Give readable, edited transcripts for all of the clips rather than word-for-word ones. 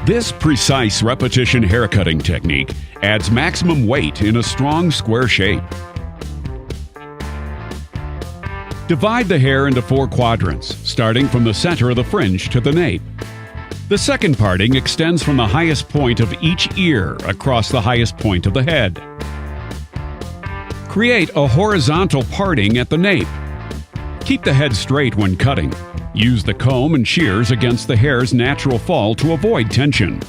This precise repetition haircutting technique adds maximum weight in a strong square shape. Divide the hair into 4 quadrants, starting from the center of the fringe to the nape. The second parting extends from the highest point of each ear across the highest point of the head. Create a horizontal parting at the nape. Keep the head straight when cutting. Use the comb and shears against the hair's natural fall to avoid tension.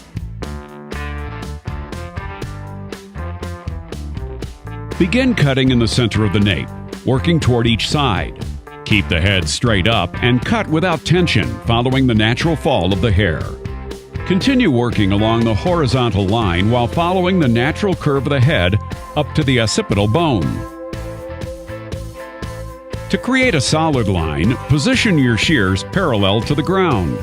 Begin cutting in the center of the nape, working toward each side. Keep the head straight up and cut without tension, following the natural fall of the hair. Continue working along the horizontal line while following the natural curve of the head up to the occipital bone. To create a solid line, position your shears parallel to the ground.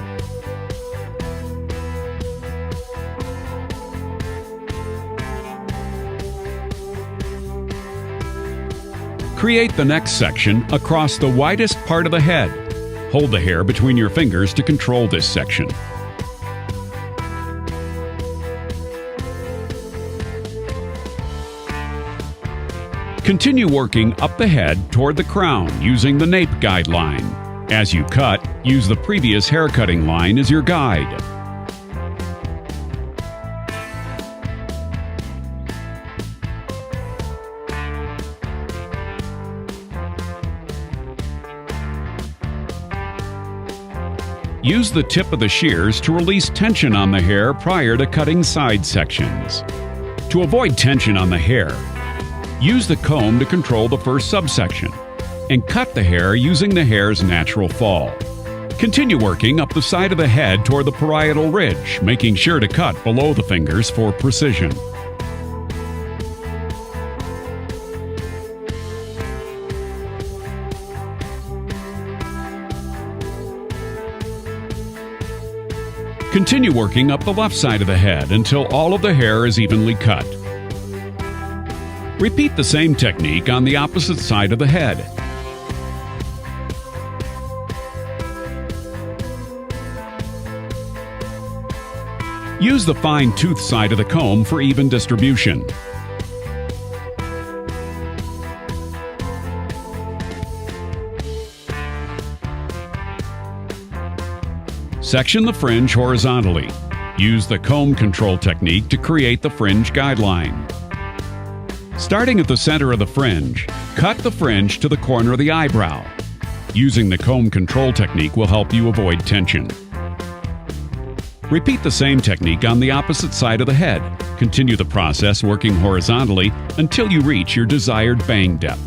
Create the next section across the widest part of the head. Hold the hair between your fingers to control this section. Continue working up the head toward the crown using the nape guideline. As you cut, use the previous haircutting line as your guide. Use the tip of the shears to release tension on the hair prior to cutting side sections. To avoid tension on the hair, use the comb to control the first subsection, and cut the hair using the hair's natural fall. Continue working up the side of the head toward the parietal ridge, making sure to cut below the fingers for precision. Continue working up the left side of the head until all of the hair is evenly cut. Repeat the same technique on the opposite side of the head. Use the fine-tooth side of the comb for even distribution. Section the fringe horizontally. Use the comb control technique to create the fringe guideline. Starting at the center of the fringe, cut the fringe to the corner of the eyebrow. Using the comb control technique will help you avoid tension. Repeat the same technique on the opposite side of the head. Continue the process working horizontally until you reach your desired bang depth.